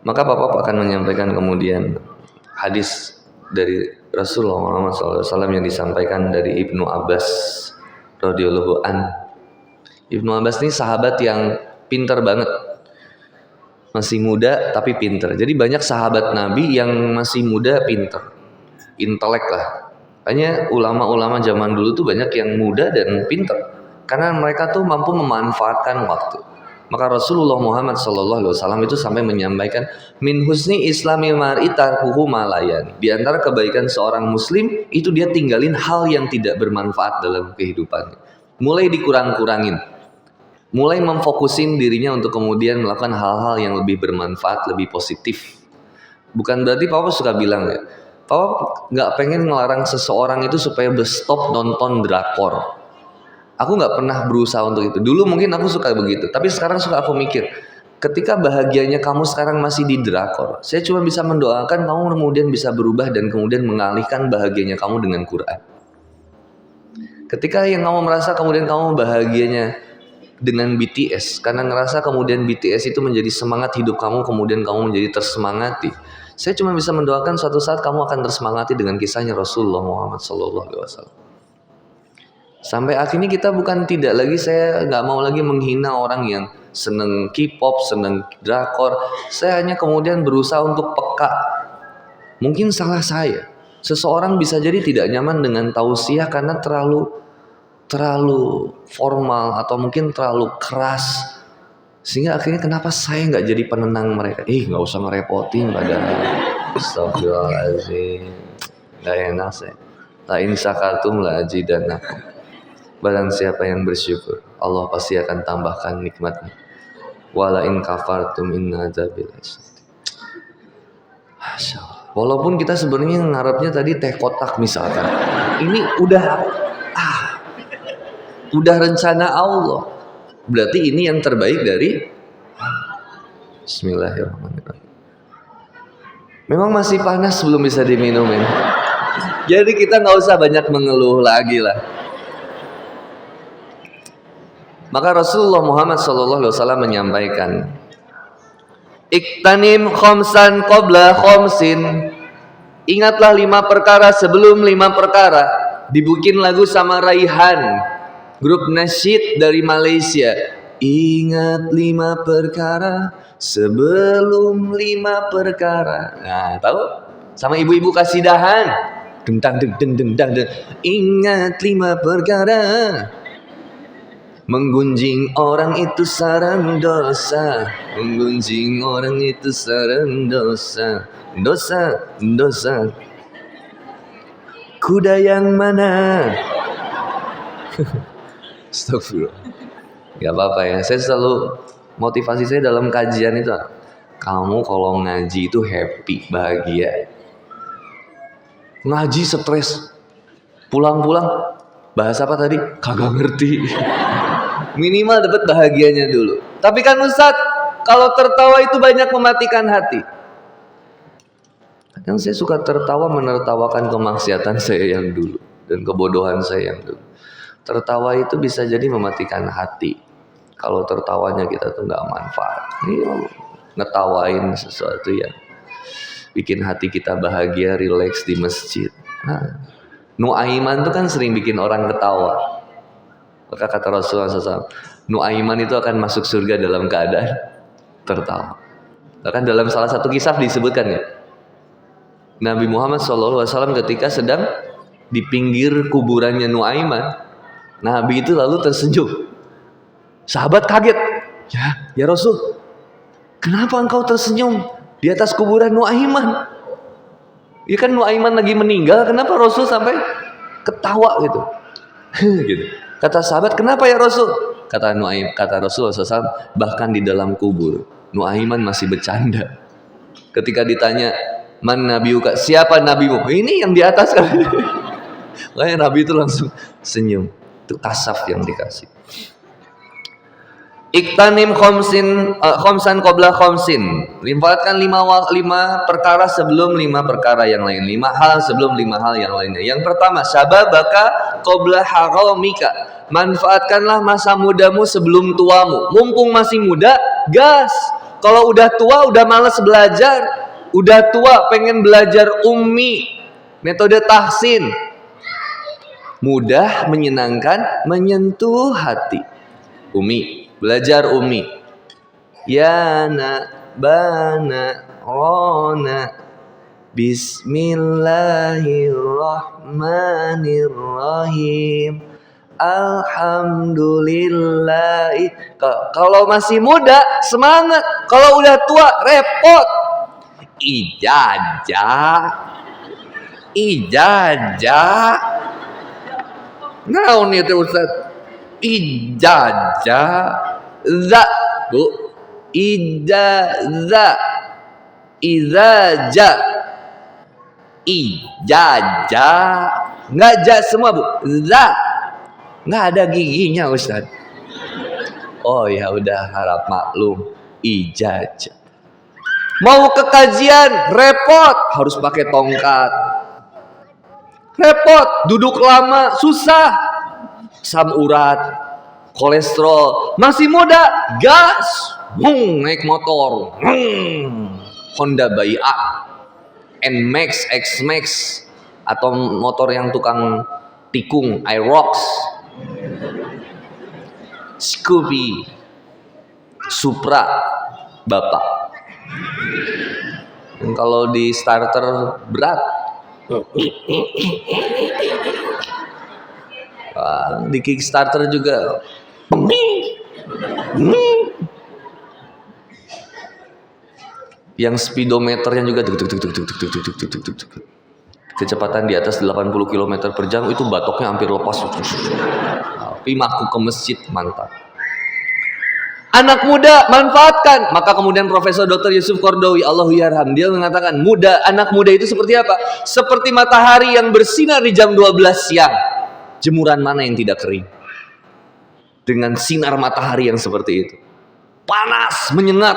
Maka Bapak akan menyampaikan kemudian hadis dari Rasulullah Muhammad SAW yang disampaikan dari Ibnu Abbas radhiyallahu an. Ibnu Abbas ini sahabat yang pintar banget, masih muda tapi pintar. Jadi banyak sahabat Nabi yang masih muda pintar, intelek lah. Hanya ulama-ulama zaman dulu tuh banyak yang muda dan pintar, karena mereka tuh mampu memanfaatkan waktu. Maka Rasulullah Muhammad SAW itu sampai menyampaikan, min husni islami mar'i tarkuhu malayan. Di antara kebaikan seorang muslim itu dia tinggalin hal yang tidak bermanfaat dalam kehidupannya. Mulai dikurang-kurangin, mulai memfokusin dirinya untuk kemudian melakukan hal-hal yang lebih bermanfaat, lebih positif. Bukan berarti Papa suka bilang ya, Papa nggak pengen ngelarang seseorang itu supaya stop nonton drakor. Aku nggak pernah berusaha untuk itu. Dulu mungkin aku suka begitu, tapi sekarang suka aku mikir, ketika bahagianya kamu sekarang masih di drakor, saya cuma bisa mendoakan kamu kemudian bisa berubah dan kemudian mengalihkan bahagianya kamu dengan Quran. Ketika yang kamu merasa kemudian kamu bahagianya dengan BTS, karena ngerasa kemudian BTS itu menjadi semangat hidup kamu, kemudian kamu menjadi tersemangati. Saya cuma bisa mendoakan suatu saat kamu akan tersemangati dengan kisahnya Rasulullah Muhammad SAW. Sampai akhirnya kita bukan tidak lagi, saya nggak mau lagi menghina orang yang seneng K-pop, seneng drakor. Saya hanya kemudian berusaha untuk peka. Mungkin salah saya. Seseorang bisa jadi tidak nyaman dengan tausiah karena terlalu formal atau mungkin terlalu keras. Sehingga akhirnya kenapa saya nggak jadi penenang mereka? Nggak usah ngerepotin padahal. Astagfirullahaladzim. Nggak enak saya. La in syakartum la azidannakum. Barang siapa yang bersyukur, Allah pasti akan tambahkan nikmatnya. Wala in kafartum inna adzabi lasyadid. Walaupun kita sebenarnya ngarepnya tadi teh kotak misalkan. Ini udah rencana Allah. Berarti ini yang terbaik dari Bismillahirrahmanirrahim. Memang masih panas, belum bisa diminumin. Jadi kita nggak usah banyak mengeluh lagi lah. Maka Rasulullah Muhammad SAW menyampaikan, iktanim khomsan qabla khomsin. Ingatlah 5 perkara sebelum 5 perkara. Dibikin lagu sama Raihan, grup nasyid dari Malaysia. Ingat 5 perkara sebelum 5 perkara. Nah, tahu? Sama ibu-ibu kasidahan. Dendang deng deng deng deng. Ingat 5 perkara. Menggunjing orang itu sarang dosa. Menggunjing orang itu sarang dosa. Dosa. Kuda yang mana? Astagfirullah. Gak apa-apa ya. Saya selalu, motivasi saya dalam kajian itu, kamu kalau ngaji itu happy, bahagia. Ngaji stres, pulang-pulang bahas apa tadi? Kagak ngerti. Minimal dapat bahagianya dulu. Tapi kan Ustaz, kalau tertawa itu banyak mematikan hati. Kadang saya suka tertawa menertawakan kemaksiatan saya yang dulu dan kebodohan saya yang dulu. Tertawa itu bisa jadi mematikan hati. Kalau tertawanya kita tuh nggak manfaat. Ngetawain sesuatu yang bikin hati kita bahagia, rileks di masjid. Nuaiman itu kan sering bikin orang ketawa. Maka kata Rasulullah SAW, Nuaiman itu akan masuk surga dalam keadaan tertawa. Bahkan dalam salah satu kisah disebutkan ya, Nabi Muhammad SAW ketika sedang di pinggir kuburannya Nuaiman, Nabi itu lalu tersenyum. Sahabat kaget, ya Rasul, kenapa engkau tersenyum di atas kuburan Nuaiman? Ya kan Nuaiman lagi meninggal, kenapa Rasul sampai ketawa gitu? Gitu. Kata sahabat, kenapa ya Rasul? Kata Rasulullah SAW, bahkan di dalam kubur Nuaiman masih bercanda. Ketika ditanya, man nabiuka, siapa nabimu? Ini yang di atas kan. Makanya Nabi itu langsung senyum. Itu kasaf yang dikasih. Iktanim khomsan qabla khomsin. Limpatkan 5 perkara sebelum 5 perkara yang lain. 5 hal sebelum 5 hal yang lainnya. Yang pertama, syababaka qabla haramika. Manfaatkanlah masa mudamu sebelum tuamu. Mumpung masih muda, gas. Kalau udah tua udah males belajar, udah tua pengen belajar ummi, metode tahsin. Mudah, menyenangkan, menyentuh hati. Umi, belajar umi. Yana, bana, rona. Bismillahirrahmanirrahim. Alhamdulillahi. Kalau masih muda, semangat. Kalau udah tua, repot. Ijajah. Naon itu Ustaz? Ijazah. Za, Bu. Ijazah. Izaja. Ijazah. Enggak ja semua, Bu. Za. Enggak ada giginya, Ustaz. Oh ya udah, harap maklum. Ijazah. Mau ke kajian repot, harus pakai tongkat. Repot, duduk lama, susah. Asam urat, kolesterol. Masih muda, gas. Naik motor. Honda Baia, Nmax, Xmax, atau motor yang tukang tikung, Aerox. Scoopy, Supra, Bapak. Dan kalau di starter berat, di Kickstarter juga yang speedometernya juga kecepatan di atas 80 km per jam, itu batoknya hampir lepas. Tapi aku ke masjid, mantap. Anak muda manfaatkan. Maka kemudian Profesor Dr. Yusuf Qaradawi, Allahu yarham, dia mengatakan anak muda itu seperti apa? Seperti matahari yang bersinar di jam 12 siang. Jemuran mana yang tidak kering? Dengan sinar matahari yang seperti itu. Panas, menyengat,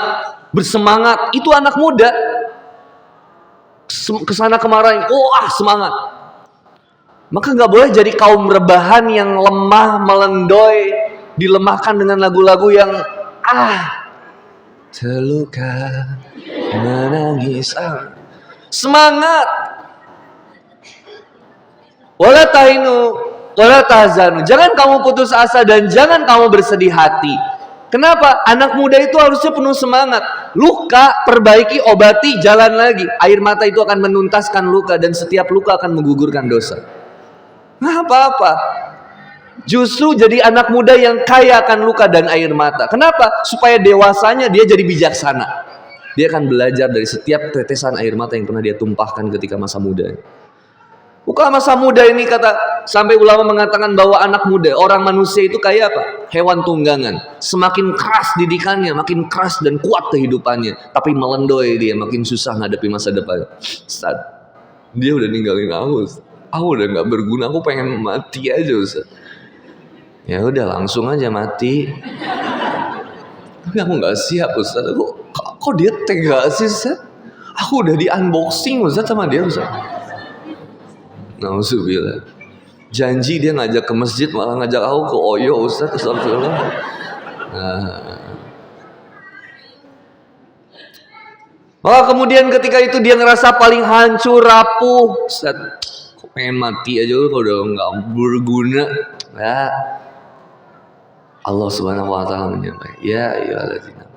bersemangat. Itu anak muda. Kesana kemarahin, semangat. Maka gak boleh jadi kaum rebahan yang lemah, melendoy, dilemahkan dengan lagu-lagu yang terluka, menangis. Semangat. Wala tahinu, wala tahzanu. Jangan kamu putus asa dan jangan kamu bersedih hati. Kenapa? Anak muda itu harusnya penuh semangat. Luka, perbaiki, obati, jalan lagi. Air mata itu akan menuntaskan luka, dan setiap luka akan menggugurkan dosa. Nah, apa-apa. Justru jadi anak muda yang kaya akan luka dan air mata. Kenapa? Supaya dewasanya dia jadi bijaksana. Dia akan belajar dari setiap tetesan air mata yang pernah dia tumpahkan ketika masa muda. Bukan masa muda ini, kata sampai ulama mengatakan bahwa anak muda, orang manusia itu kayak apa? Hewan tunggangan. Semakin keras didikannya, makin keras dan kuat kehidupannya. Tapi melendoy dia, makin susah ngadepi masa depan. Ustaz, dia udah ninggalin aku. Aku udah gak berguna, aku pengen mati aja, Ustaz. Ya udah, langsung aja mati. Tapi aku gak siap, Ustaz. Kok dia tega sih, Ustaz? Aku udah di unboxing, Ustaz, sama dia, Ustaz. Nauzubillah. Janji dia ngajak ke masjid, malah ngajak aku ke Oyo, Ustaz. Astagfirullah. Maka kemudian ketika itu dia ngerasa paling hancur, rapuh. Ustaz, kok pengen mati aja lu, kalau udah gak berguna. Ya. Allah Subhanahu wa taala menyampaikan, ya ayyuhalladzina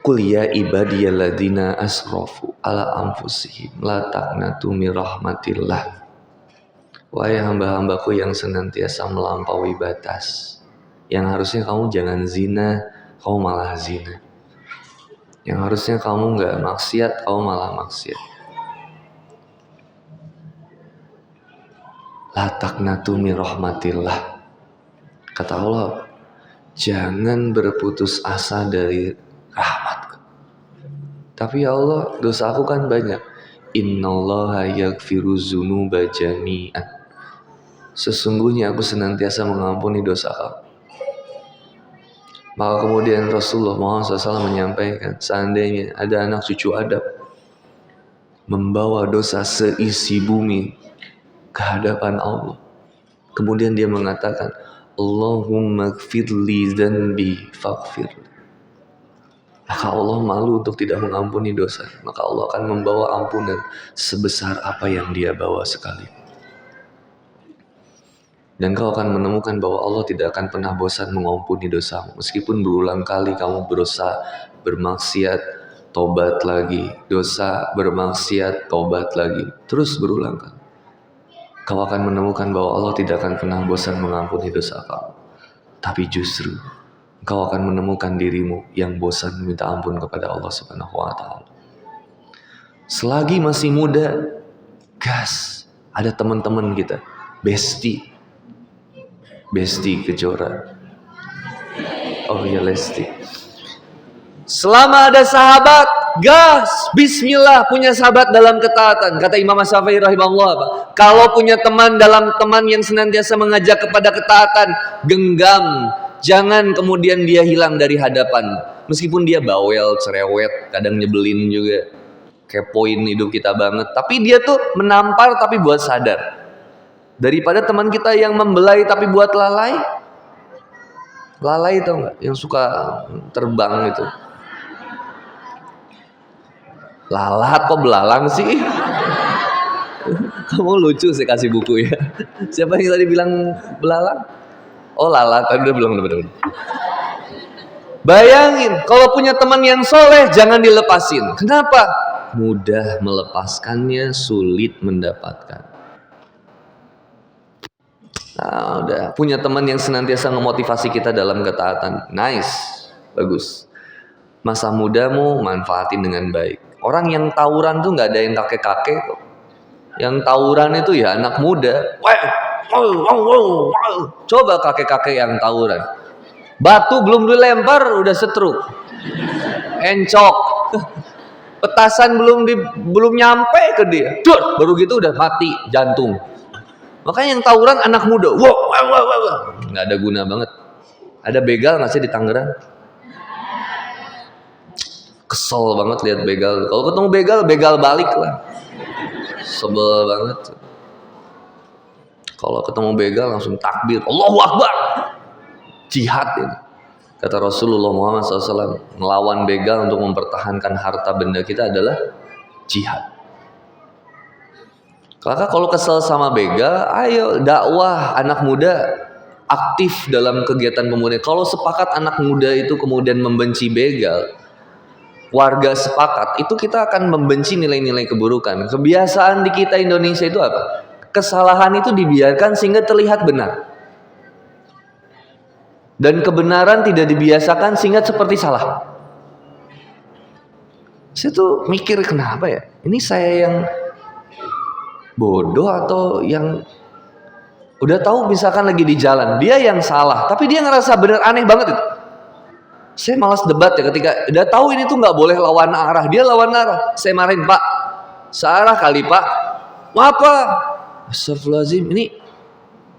Qul ya ibadiyalladzina asrafu ala anfusihim la taqnatu mir rahmatillah. Wahai hamba-hambaku yang senantiasa melampaui batas. Yang harusnya kamu jangan zina, kamu malah zina. Yang harusnya kamu enggak maksiat, kamu malah maksiat. La taqnatu mir rahmatillah. Kata Allah, jangan berputus asa dari rahmatku. Tapi ya Allah, dosa aku kan banyak. Innallaha yaghfiru dzunuba jami'an. Sesungguhnya aku senantiasa mengampuni dosa kamu. Maka kemudian Rasulullah SAW menyampaikan, seandainya ada anak cucu Adam membawa dosa seisi bumi ke hadapan Allah, kemudian dia mengatakan, Allahumma gfirli dzanbi faghfir. Maka Allah malu untuk tidak mengampuni dosa. Maka Allah akan membawa ampunan sebesar apa yang dia bawa sekali. Dan kau akan menemukan bahwa Allah tidak akan pernah bosan mengampuni dosamu. Meskipun berulang kali kamu berusaha bermaksiat, tobat lagi. Dosa, bermaksiat, tobat lagi. Terus berulang kali. Kau akan menemukan bahwa Allah tidak akan pernah bosan mengampuni dosa kamu. Tapi justru kau akan menemukan dirimu yang bosan minta ampun kepada Allah Subhanahu wa taala. Selagi masih muda, gas. Ada teman-teman kita, Besti Kejora. Oh ya, Lesti. Selama ada sahabat, gas, bismillah, punya sahabat dalam ketaatan. Kata Imam Syafi'i rahimahullah, kalau punya teman yang senantiasa mengajak kepada ketaatan, genggam, jangan kemudian dia hilang dari hadapan. Meskipun dia bawel, cerewet, kadang nyebelin juga, kepoin hidup kita banget, tapi dia tuh menampar tapi buat sadar. Daripada teman kita yang membelai tapi buat lalai. Lalai tau gak? Yang suka terbang itu. Lalat kok belalang sih? Kamu lucu sih kasih buku ya. Siapa yang tadi bilang belalang? Oh, lalat, tadi udah bilang bener-bener. Bayangin, kalau punya teman yang soleh jangan dilepasin. Kenapa? Mudah melepaskannya, sulit mendapatkan. Nah, udah punya teman yang senantiasa memotivasi kita dalam ketaatan. Nice, bagus. Masa mudamu manfaatin dengan baik. Orang yang tawuran tuh nggak ada yang kakek-kakek kok. Yang tawuran itu ya anak muda. Coba kakek-kakek yang tawuran. Batu belum dilempar udah setruk. Encok. Petasan belum nyampe ke dia. Baru gitu udah mati jantung. Makanya yang tawuran anak muda, nggak ada guna banget. Ada begal nggak sih di Tangerang? Kesel banget lihat begal. Kalau ketemu begal balik lah. Sebel banget. Kalau ketemu begal langsung takbir, Allahu Akbar. Jihad ini. Kata Rasulullah Muhammad SAW, melawan begal untuk mempertahankan harta benda kita adalah jihad. Kakak kalau kesel sama begal, ayo dakwah anak muda aktif dalam kegiatan pemuda. Kalau sepakat anak muda itu kemudian membenci begal, warga sepakat, itu kita akan membenci nilai-nilai keburukan. Kebiasaan di kita Indonesia itu apa? Kesalahan itu dibiarkan sehingga terlihat benar. Dan kebenaran tidak dibiasakan sehingga seperti salah. Saya tuh mikir kenapa ya? Ini saya yang bodoh atau yang udah tahu misalkan lagi di jalan dia yang salah tapi dia ngerasa bener, aneh banget itu. Saya malas debat ya ketika udah tahu ini tuh nggak boleh lawan arah, dia lawan arah, saya marahin, Pak searah kali Pak, maaf Pak. Astagfirullahaladzim, ini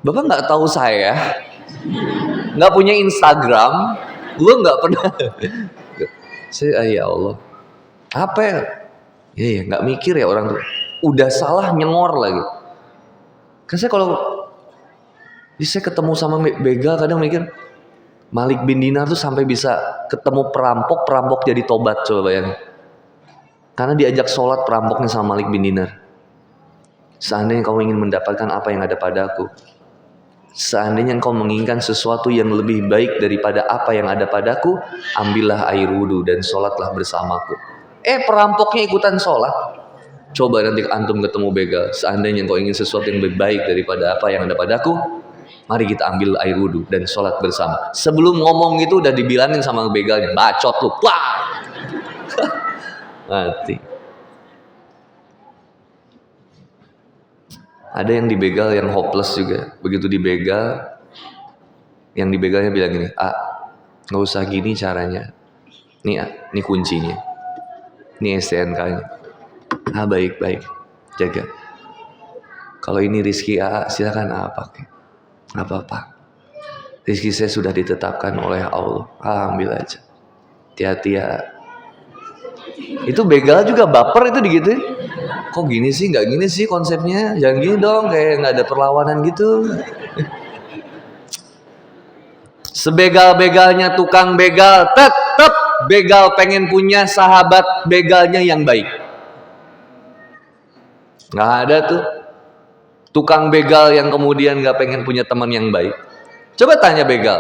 Bapak nggak tahu saya, nggak punya Instagram, gue nggak pernah. Saya ya Allah apa ya nggak mikir ya orang tuh. Udah salah nyengor lagi. Kan saya saya ketemu sama begal kadang mikir Malik bin Dinar tuh sampai bisa ketemu perampok jadi tobat, coba bayangin. Karena diajak sholat perampoknya sama Malik bin Dinar. Seandainya kau ingin mendapatkan apa yang ada padaku, seandainya kau menginginkan sesuatu yang lebih baik daripada apa yang ada padaku, ambillah air wudhu dan sholatlah bersamaku. Perampoknya ikutan sholat. Coba nanti antum ketemu begal, seandainya kau ingin sesuatu yang lebih baik daripada apa yang ada padaku, mari kita ambil air wudhu dan sholat bersama. Sebelum ngomong itu udah dibilangin sama begalnya, bacot lu, wah, mati. Ada yang dibegal yang hopeless juga. Begitu dibegal, yang dibegalnya bilang gini, nggak usah gini caranya. Nih kuncinya, nih STNK-nya. Baik, jaga. Kalau ini rezeki silakan pakai. Nggak apa-apa. Rezeki saya sudah ditetapkan oleh Allah. Ambil aja. Hati-hati ya. Itu begal juga baper itu digituin. Kok gini sih? Nggak gini sih konsepnya. Jangan gini dong, kayak nggak ada perlawanan gitu. Sebegal-begalnya tukang begal, tetap begal pengen punya sahabat begalnya yang baik. Nggak ada tuh tukang begal yang kemudian nggak pengen punya teman yang baik. Coba tanya begal,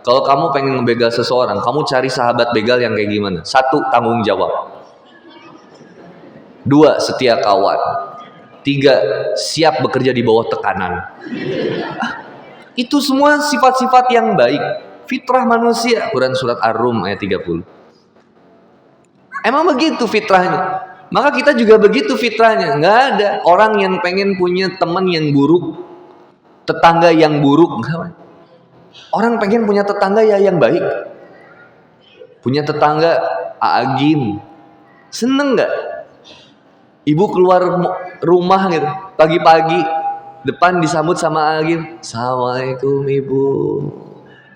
kalau kamu pengen ngebegal seseorang, kamu cari sahabat begal yang kayak gimana? 1, tanggung jawab. 2, setia kawan. 3, siap bekerja di bawah tekanan. Itu semua sifat-sifat yang baik, fitrah manusia. Quran surat Ar-Rum ayat 30. Emang begitu fitrahnya. Maka kita juga begitu fitrahnya. Nggak ada orang yang pengen punya teman yang buruk, tetangga yang buruk. Orang pengen punya tetangga ya yang baik. Punya tetangga Agim, seneng nggak? Ibu keluar rumah gitu, pagi-pagi depan disambut sama Agim. Assalamualaikum ibu,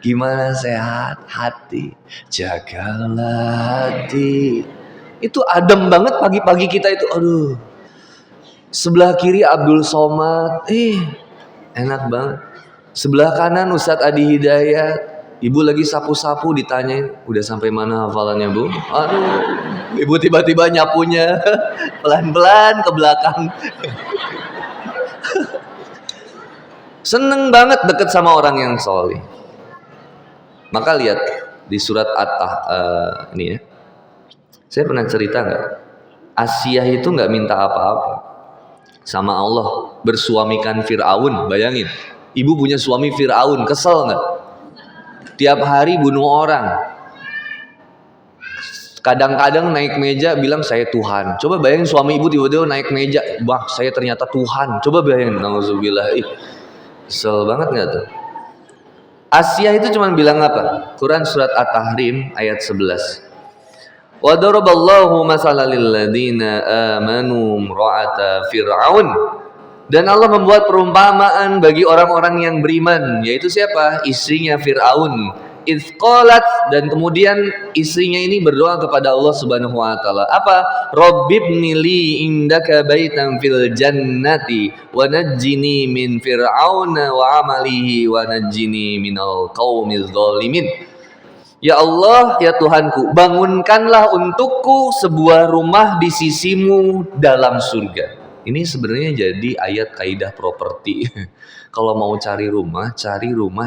gimana sehat hati? Jagalah hati. Itu adem banget pagi-pagi kita itu. Aduh. Sebelah kiri Abdul Somad, enak banget. Sebelah kanan Ustadz Adi Hidayat. Ibu lagi sapu-sapu ditanyain, udah sampai mana hafalannya bu? Aduh, ibu tiba-tiba nyapunya pelan-pelan ke belakang. Seneng banget deket sama orang yang soleh. Maka lihat di surat ini ya. Saya pernah cerita nggak? Asiyah itu nggak minta apa-apa sama Allah, bersuamikan Fir'aun. Bayangin, ibu punya suami Fir'aun, kesel nggak? Tiap hari bunuh orang. Kadang-kadang naik meja bilang saya Tuhan. Coba bayangin suami ibu tiba-tiba naik meja, wah saya ternyata Tuhan. Coba bayangin, nauzubillah. Kesel banget nggak tuh? Asiyah itu cuma bilang apa? Quran surat At-Tahrim ayat 11. Wa daraballahu masalan lil ladzina amanu imra'ata fir'aun. Dan Allah membuat perumpamaan bagi orang-orang yang beriman, yaitu siapa? Istrinya Fir'aun. Idz qalat, dan kemudian istrinya ini berdoa kepada Allah Subhanahu wa taala. Apa? Rabbibni li indaka baitan fil jannati wa najjini min fir'auna wa amalihi wa najjini minal qaumiz zalimin. Ya Allah, ya Tuhanku, bangunkanlah untukku sebuah rumah di sisimu dalam surga. Ini sebenarnya jadi ayat kaidah properti. Kalau mau cari rumah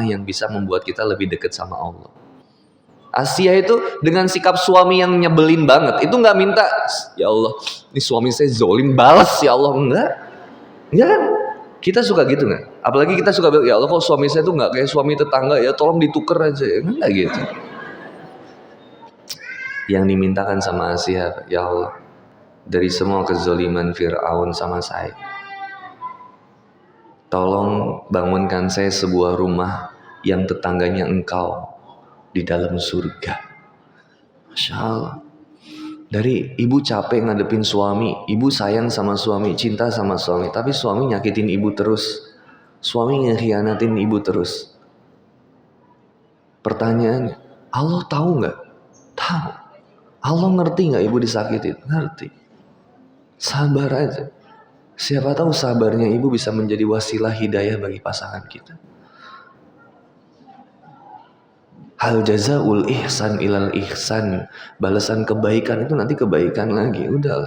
yang bisa membuat kita lebih dekat sama Allah. Asiyah itu dengan sikap suami yang nyebelin banget, itu nggak minta, ya Allah, ini suami saya zolim, balas ya Allah, enggak kan? Kita suka gitu nggak? Apalagi kita suka bilang, ya Allah, kok suami saya tuh nggak kayak suami tetangga, ya tolong ditukar aja, enggak gitu. Yang dimintakan sama Asiyah, ya Allah, dari semua kezaliman Fir'aun sama saya, tolong bangunkan saya sebuah rumah yang tetangganya engkau di dalam surga. Masya Allah. Dari ibu capek ngadepin suami, ibu sayang sama suami, cinta sama suami, tapi suami nyakitin ibu terus, suami ngekhianatin ibu terus. Pertanyaannya, Allah tahu nggak? Tahu. Allah ngerti nggak ibu disakitin? Ngerti. Sabar aja. Siapa tahu sabarnya ibu bisa menjadi wasilah hidayah bagi pasangan kita. Hal jazaul ihsan ilal ihsan. Balasan kebaikan itu nanti kebaikan lagi. Udah.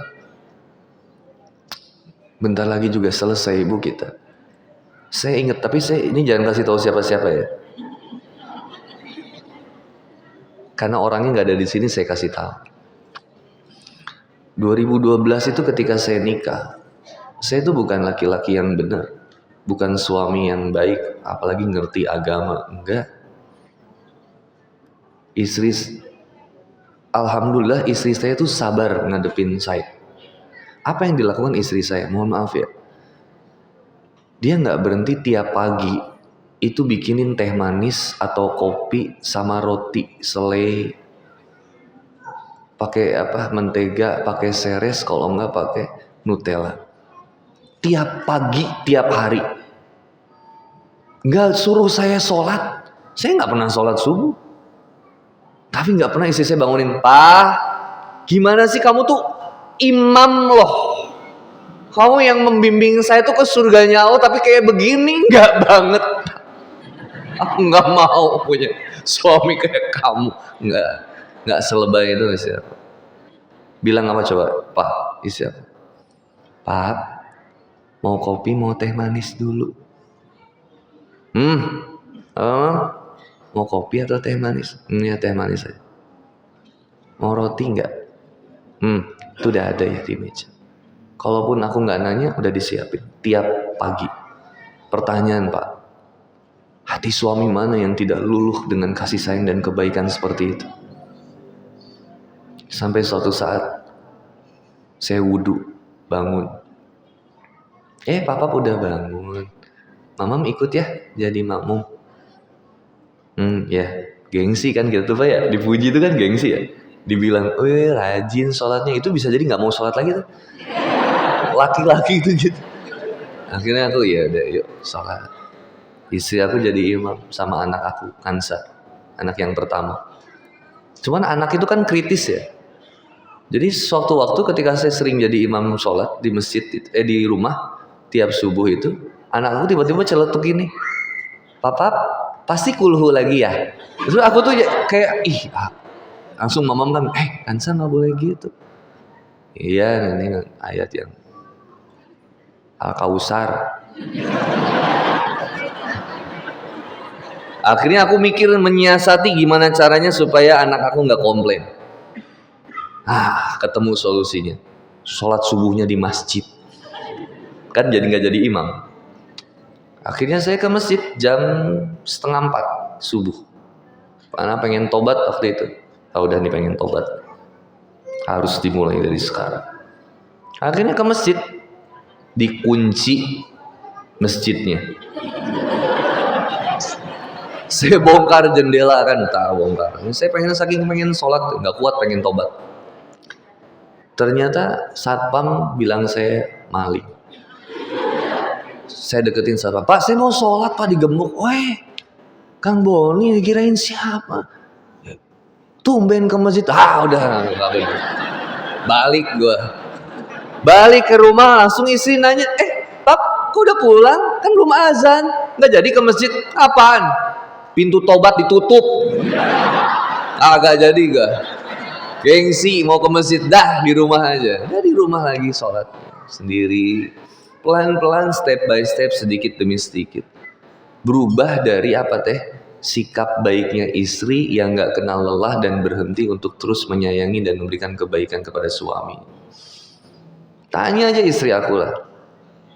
Bentar lagi juga selesai ibu kita. Saya ingat, tapi ini jangan kasih tahu siapa-siapa ya. Karena orangnya nggak ada di sini, saya kasih tahu. 2012 itu ketika saya nikah, saya itu bukan laki-laki yang benar, bukan suami yang baik, apalagi ngerti agama, enggak. Alhamdulillah istri saya itu sabar ngadepin saya. Apa yang dilakukan istri saya? Mohon maaf ya, dia nggak berhenti tiap pagi itu bikinin teh manis atau kopi sama roti selai, pakai mentega, pakai seres, kalau enggak pakai Nutella. Tiap pagi, tiap hari. Enggak suruh saya sholat. Saya nggak pernah sholat subuh. Tapi nggak pernah istri saya bangunin, "Pak, gimana sih kamu tuh imam loh. Kamu yang membimbing saya tuh ke surganya Allah, tapi kayak begini." Nggak banget. Aku nggak mau punya suami kayak kamu. Nggak selebay itu istri aku. Bilang apa coba, Pak, istri aku. Pak, mau kopi, mau teh manis dulu. Oh, mau kopi atau teh manis? Ya teh manis aja. Mau roti nggak? Itu udah ada ya di meja. Kalaupun aku nggak nanya, udah disiapin tiap pagi. Pertanyaan Pak, hati suami mana yang tidak luluh dengan kasih sayang dan kebaikan seperti itu? Sampai suatu saat saya wudhu, bangun. Papa udah bangun. Mamam ikut ya jadi makmum. Ya, gengsi kan gitu Pak ya. Dipuji itu kan gengsi ya. Dibilang, rajin sholatnya, itu bisa jadi nggak mau sholat lagi tuh. Laki-laki itu gitu. Akhirnya aku ya udah yuk sholat. Istri aku jadi imam sama anak aku, Kansa, anak yang pertama. Cuman anak itu kan kritis ya. Jadi suatu waktu ketika saya sering jadi imam sholat di masjid, di rumah tiap subuh itu, anak aku tiba-tiba celetuk gini, Papa pasti kulhu lagi ya. Terus aku tuh kayak langsung mamam kan, Kansa nggak boleh gitu. Iya, ini ayat yang Al-Kausar. Akhirnya aku mikir menyiasati gimana caranya supaya anak aku nggak komplain. Ketemu solusinya. Sholat subuhnya di masjid. Kan jadi nggak jadi imam. Akhirnya saya ke masjid jam 3:30 subuh. Karena pengen tobat waktu itu. Udah nih pengen tobat. Harus dimulai dari sekarang. Akhirnya ke masjid. Dikunci masjidnya. Saya bongkar jendela kan, bongkar. Saya saking pengen sholat, nggak kuat pengen tobat. Ternyata satpam bilang saya maling. Saya deketin satpam, Pak saya mau sholat Pak, digembok. Kang Boni dikirain siapa? Tumben ke masjid, udah balik gue. Balik ke rumah langsung istri nanya, Pap kok udah pulang? Kan belum azan, nggak jadi ke masjid. Apaan? Pintu tobat ditutup. Agak jadi gak? Gengsi mau ke masjid, dah di rumah aja. Dah di rumah lagi sholat sendiri. Pelan-pelan step by step, sedikit demi sedikit. Berubah dari sikap baiknya istri yang gak kenal lelah dan berhenti untuk terus menyayangi dan memberikan kebaikan kepada suami. Tanya aja istri aku lah.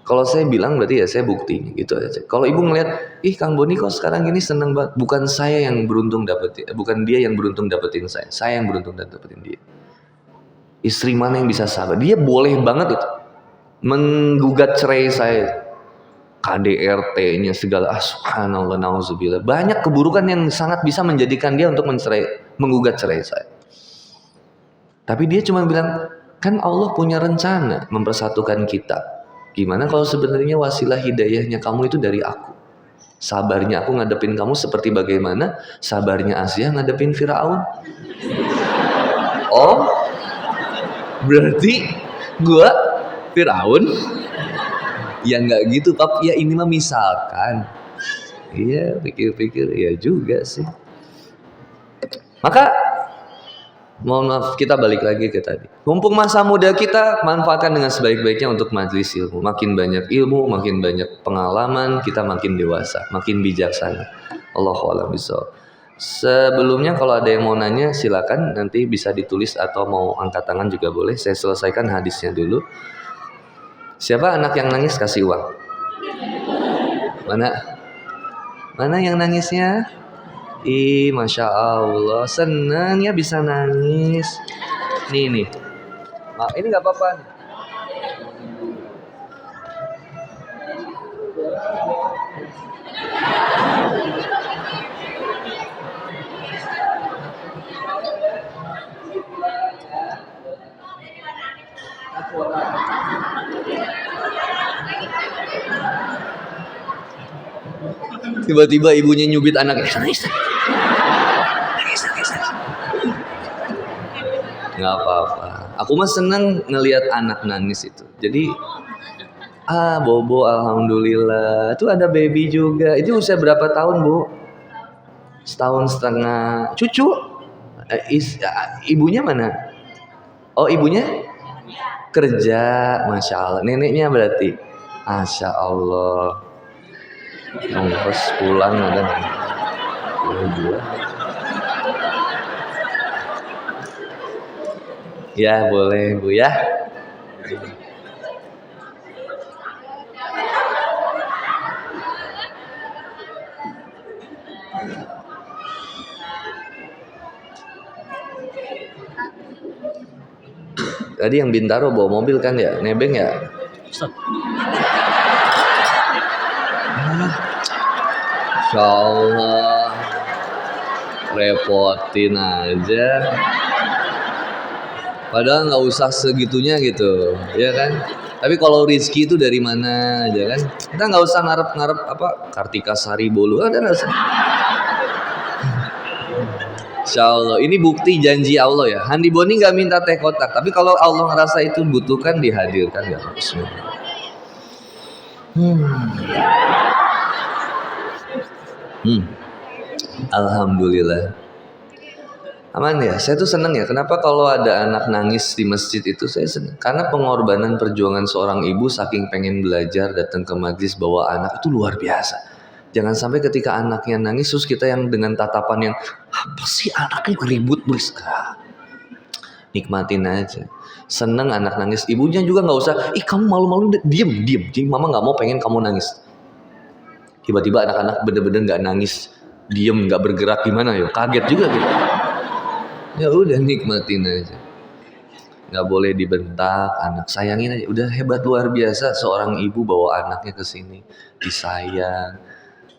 Kalau saya bilang berarti ya saya bukti gitu aja. Kalau ibu ngeliat, Kang Boni kok sekarang ini seneng banget. Bukan saya yang beruntung dapetin, bukan dia yang beruntung dapetin saya yang beruntung dapetin dia. Istri mana yang bisa sabar? Dia boleh banget itu menggugat cerai saya, KDRT-nya segala. Subhanallah, nauzubillah. Banyak keburukan yang sangat bisa menjadikan dia untuk menggugat cerai saya. Tapi dia cuma bilang, kan Allah punya rencana mempersatukan kita. Gimana kalau sebenarnya wasilah hidayahnya kamu itu dari aku? Sabarnya aku ngadepin kamu seperti bagaimana sabarnya Asia ngadepin Firaun. Oh, berarti gua Firaun? Ya nggak gitu, Pap. Ya ini mah misalkan. Iya, pikir-pikir ya juga sih. Maka mohon maaf, kita balik lagi ke tadi. Mumpung masa muda kita, manfaatkan dengan sebaik-baiknya untuk majelis ilmu. Makin banyak ilmu, makin banyak pengalaman, kita makin dewasa, makin bijaksana. Allahu a'lam bishawab. Sebelumnya kalau ada yang mau nanya silakan, nanti bisa ditulis atau mau angkat tangan juga boleh. Saya selesaikan hadisnya dulu. Siapa anak yang nangis kasih uang? Mana yang nangisnya? Masya Allah, senang ya bisa nangis. Nih. Ini nggak apa-apa. Tiba-tiba ibunya nyubit anaknya. Nangis. Nggak apa-apa. Aku mah seneng ngelihat anak nangis itu. Jadi, Bobo alhamdulillah. Itu ada baby juga. Itu usia berapa tahun, Bu? setahun setengah. Cucu? Ibunya mana? Oh, ibunya kerja, masya Allah. Neneknya berarti, masya Allah. Ongkos pulang ada nggak? Ya boleh Bu ya. Tadi yang Bintaro bawa mobil kan ya, nebeng ya? Ustaz. Insya Allah repotin aja. Padahal nggak usah segitunya gitu, ya kan? Tapi kalau rezeki itu dari mana aja kan? Kita nggak usah ngarep-ngarep apa Kartika Sari Bolu, ada nggak usah. Insya Allah, ini bukti janji Allah ya. Handi Boni nggak minta teh kotak, tapi kalau Allah ngerasa itu butuhkan dihadirkan ya harus. Alhamdulillah. Aman ya, saya tuh seneng ya. Kenapa kalau ada anak nangis di masjid itu saya seneng? Karena pengorbanan perjuangan seorang ibu saking pengen belajar datang ke majlis bawa anak itu luar biasa. Jangan sampai ketika anaknya nangis terus kita yang dengan tatapan yang apa sih anaknya ribut beris. Nikmatin aja. Seneng anak nangis, ibunya juga nggak usah. Kamu malu-malu, diem. Jadi mama nggak mau pengen kamu nangis. Tiba-tiba anak-anak bener-bener nggak nangis, diem nggak bergerak gimana ya? Kaget juga gitu. Ya udah nikmatin aja, nggak boleh dibentak, anak sayangin aja. Udah hebat luar biasa seorang ibu bawa anaknya ke sini, disayang.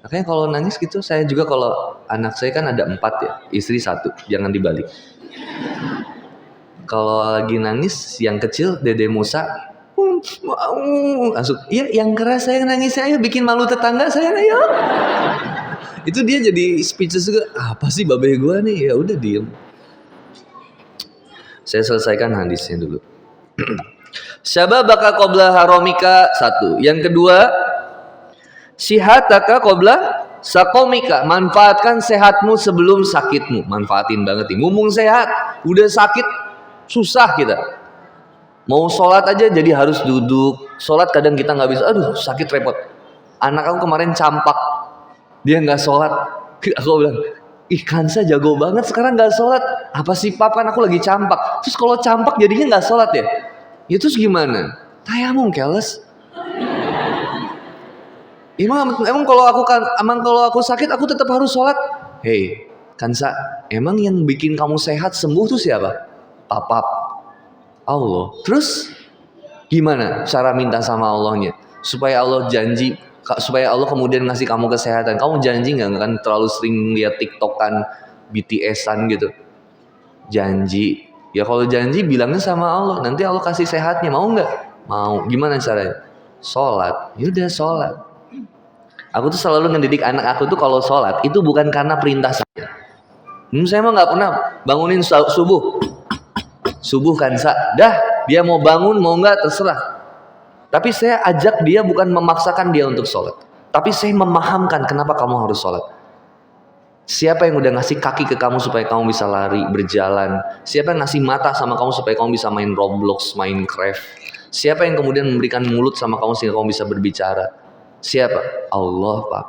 Makanya kalau nangis gitu, saya juga kalau anak saya kan ada 4 ya, istri 1, jangan dibalik. Kalau lagi nangis, yang kecil Dede Musa, langsung, iya yang keras saya nangis saya bikin malu tetangga saya ayo. Itu dia jadi speechless juga. Apa sih babe gua nih? Ya udah diem. Saya selesaikan hadisnya dulu. Syababaka qabla haramika 1. Yang kedua, sihataka qabla saqomika. Manfaatkan sehatmu sebelum sakitmu. Manfaatin banget nih. Mumpung sehat, udah sakit susah kita. Mau sholat aja jadi harus duduk. Sholat kadang kita nggak bisa. Aduh sakit repot. Anak aku kemarin campak, dia nggak sholat. Aku bilang, Kansa jago banget sekarang nggak sholat. Apa sih pap, kan aku lagi campak. Terus kalau campak jadinya nggak sholat ya? Ya terus gimana? Tayamum keles. Emang kalau aku sakit aku tetap harus sholat. Hei Kansa, emang yang bikin kamu sehat sembuh tuh siapa? Papap, Allah. Terus gimana cara minta sama Allahnya supaya Allah janji, supaya Allah kemudian ngasih kamu kesehatan? Kamu janji nggak kan terlalu sering lihat TikTokan BTS-an gitu? Janji. Ya kalau janji bilangnya sama Allah, nanti Allah kasih sehatnya. Mau nggak? Mau. Gimana caranya? Sholat. Yaudah sholat. Aku tuh selalu ngedidik anak aku tuh kalau sholat itu bukan karena perintah saya. Saya mah nggak pernah bangunin subuh kan dah dia mau bangun mau nggak terserah. Tapi saya ajak dia bukan memaksakan dia untuk sholat, tapi saya memahamkan kenapa kamu harus sholat. Siapa yang udah ngasih kaki ke kamu supaya kamu bisa lari, berjalan? Siapa yang ngasih mata sama kamu supaya kamu bisa main Roblox, Minecraft? Siapa yang kemudian memberikan mulut sama kamu sehingga kamu bisa berbicara? Siapa? Allah Pak.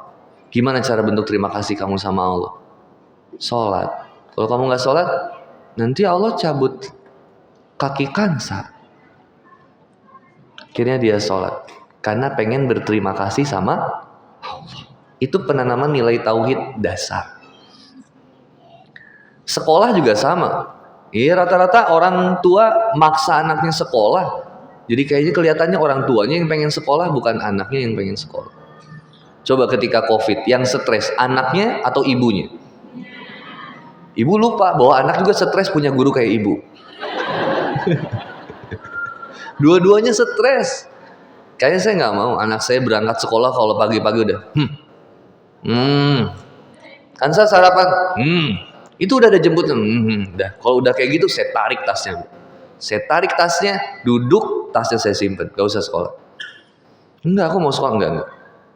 Gimana cara bentuk terima kasih kamu sama Allah? Sholat. Kalau kamu nggak sholat, nanti Allah cabut kaki Kansa. Akhirnya dia sholat karena pengen berterima kasih sama Allah. Itu penanaman nilai tauhid dasar. Sekolah juga sama. Iya, rata-rata orang tua maksa anaknya sekolah. Jadi kayaknya kelihatannya orang tuanya yang pengen sekolah, bukan anaknya yang pengen sekolah. Coba ketika COVID, yang stres anaknya atau ibunya? Ibu lupa bahwa anak juga stres punya guru kayak ibu. Dua-duanya stres. Kayaknya saya nggak mau anak saya berangkat sekolah kalau pagi-pagi udah Kansa sarapan itu udah ada jemput dah. Kalau udah kayak gitu saya tarik tasnya, duduk, tasnya saya simpen, gak usah sekolah. Enggak, aku mau sekolah. Enggak,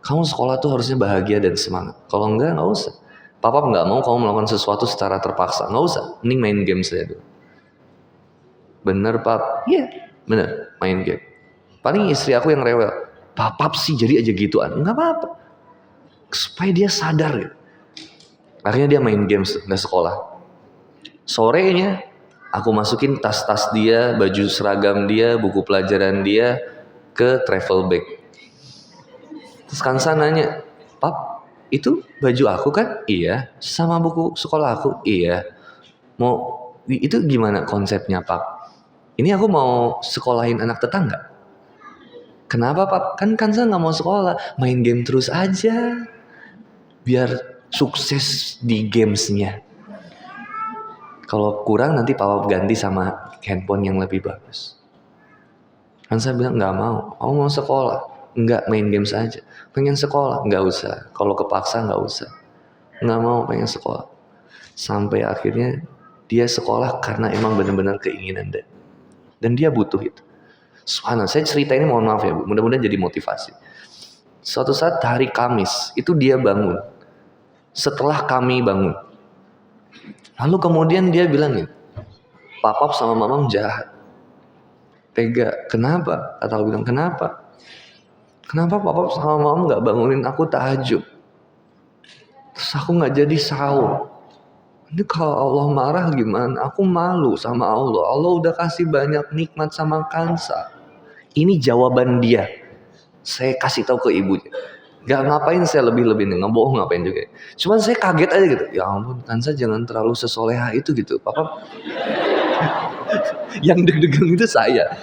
kamu sekolah tuh harusnya bahagia dan semangat. Kalau enggak usah. Papa nggak mau kamu melakukan sesuatu secara terpaksa, nggak usah, mending main game saja dulu. Bener pap? Iya, bener, main game. Paling istri aku yang rewel, pap sih jadi aja gituan, nggak apa-apa, supaya dia sadar gitu. Akhirnya dia main games, nggak sekolah. Sorenya aku masukin tas-tas dia, baju seragam dia, buku pelajaran dia ke travel bag. Terus Kansa nanya, pap, itu baju aku kan? Iya. Sama buku sekolah aku? Iya. Mau itu gimana konsepnya pap? Ini aku mau sekolahin anak tetangga. Kenapa pap? Kan Kansa nggak mau sekolah, main game terus aja, biar sukses di gamesnya. Kalau kurang nanti papa ganti sama handphone yang lebih bagus. Kansa bilang nggak mau, aku mau sekolah. Nggak, main games aja. Pengen sekolah, nggak usah. Kalau kepaksa nggak usah. Nggak mau, pengen sekolah. Sampai akhirnya dia sekolah karena emang benar-benar keinginan dia. Dan dia butuh itu. Subhanallah, saya cerita ini mohon maaf ya Bu, mudah-mudahan jadi motivasi. Suatu saat hari Kamis, itu dia bangun. Setelah kami bangun. Lalu kemudian dia bilang gini, Papap sama Mamam jahat. Tega, kenapa? Kata aku bilang, kenapa? Kenapa Papap sama Mamam gak bangunin aku tahajud? Terus aku gak jadi sahur. Ini kalau Allah marah gimana? Aku malu sama Allah. Allah udah kasih banyak nikmat sama Kansa. Ini jawaban dia. Saya kasih tahu ke ibunya. Gak ngapain saya lebih-lebih nih, ngebohong ngapain juga. Cuman saya kaget aja gitu. Ya ampun, Kansa jangan terlalu sesoleha itu gitu. Papa yang deg-degan itu saya.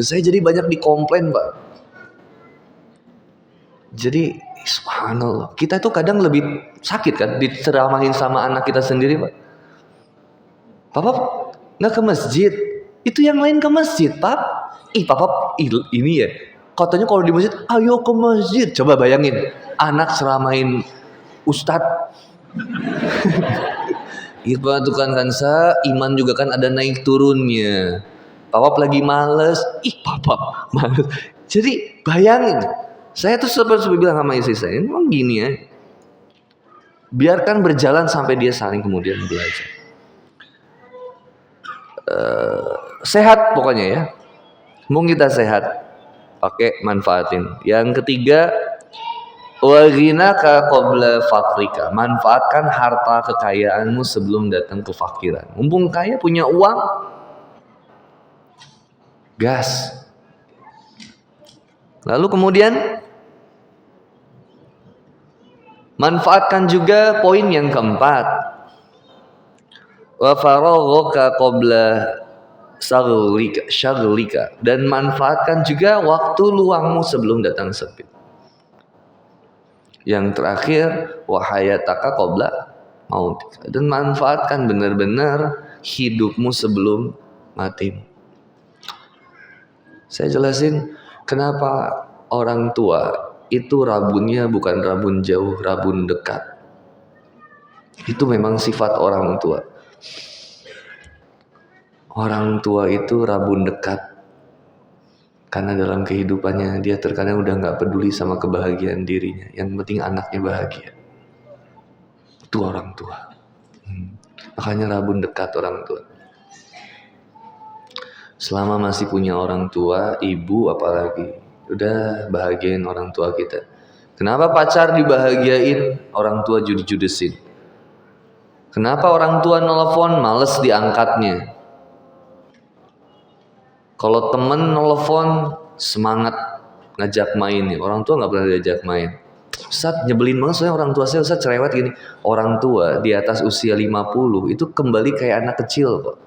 Saya jadi banyak dikomplain, Pak. Jadi subhanallah, kita tuh kadang lebih sakit kan diceramahin sama anak kita sendiri, Pak. Papa nggak ke masjid, itu yang lain ke masjid, Pak. Papa ini ya. Katanya kalau di masjid, ayo ke masjid. Coba bayangin, anak ceramahin ustadz. Itu tuh kan Kansa, iman juga kan ada naik turunnya. Papa lagi males, papa males. Jadi bayangin, saya tuh seperti bilang sama istri saya, emang gini ya. Biarkan berjalan sampai dia saling kemudian belajar. Sehat pokoknya ya. Mau kita sehat, pakai manfaatin. Yang ketiga, waghinaka qabla fakrika. Manfaatkan harta kekayaanmu sebelum datang kefakiran. Mumpung kaya punya uang, gas. Lalu kemudian manfaatkan juga poin yang keempat. Wa faraghaka qabla syaghlika. Dan manfaatkan juga waktu luangmu sebelum datang sepi. Yang terakhir, wahayataka qabla mautika. Dan manfaatkan benar-benar hidupmu sebelum matimu. Saya jelasin kenapa orang tua itu rabunnya bukan rabun jauh, rabun dekat. Itu memang sifat orang tua. Orang tua itu rabun dekat. Karena dalam kehidupannya dia terkadang udah gak peduli sama kebahagiaan dirinya. Yang penting anaknya bahagia. Itu orang tua. Makanya rabun dekat orang tua. Selama masih punya orang tua, ibu apalagi, udah bahagiain orang tua kita. Kenapa pacar dibahagiain, orang tua judes-judesin? Kenapa orang tua nelfon, males diangkatnya? Kalau temen nelfon, semangat ngajak main nih. Orang tua gak pernah diajak main. Ustaz nyebelin banget soalnya orang tua saya, Ustaz cerewet gini. Orang tua di atas usia 50 itu kembali kayak anak kecil kok.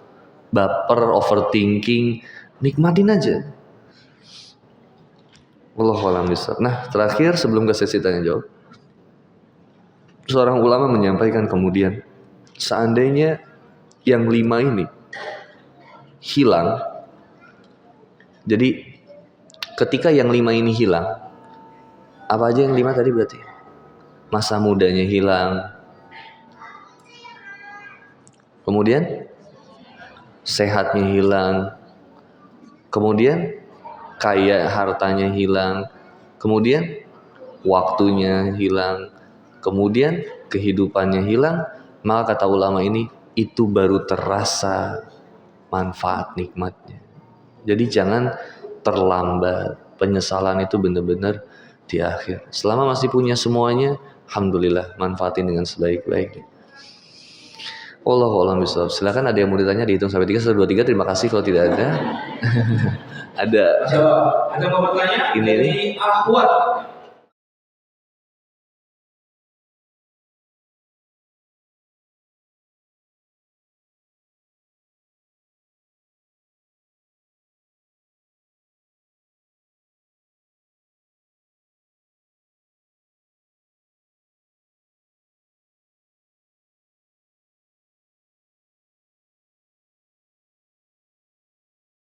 Baper, overthinking, nikmatin aja. Wallahualam bishawab. Nah, terakhir sebelum ke sesi tanya jawab, seorang ulama menyampaikan kemudian, seandainya yang 5 ini hilang, jadi ketika yang 5 ini hilang, apa aja yang 5 tadi berarti? Masa mudanya hilang, kemudian sehatnya hilang, kemudian kaya hartanya hilang, kemudian waktunya hilang, kemudian kehidupannya hilang, maka kata ulama ini itu baru terasa manfaat nikmatnya. Jadi jangan terlambat. Penyesalan itu benar-benar di akhir. Selama masih punya semuanya, alhamdulillah, manfaatin dengan sebaik-baiknya. Wallahu a'lam bishawab. Silakan, ada yang mau ditanya, dihitung sampai 3, 1, 2, 3. Terima kasih. Kalau tidak ada. Ada. Ada mau bertanya? Ini dari Ahwat.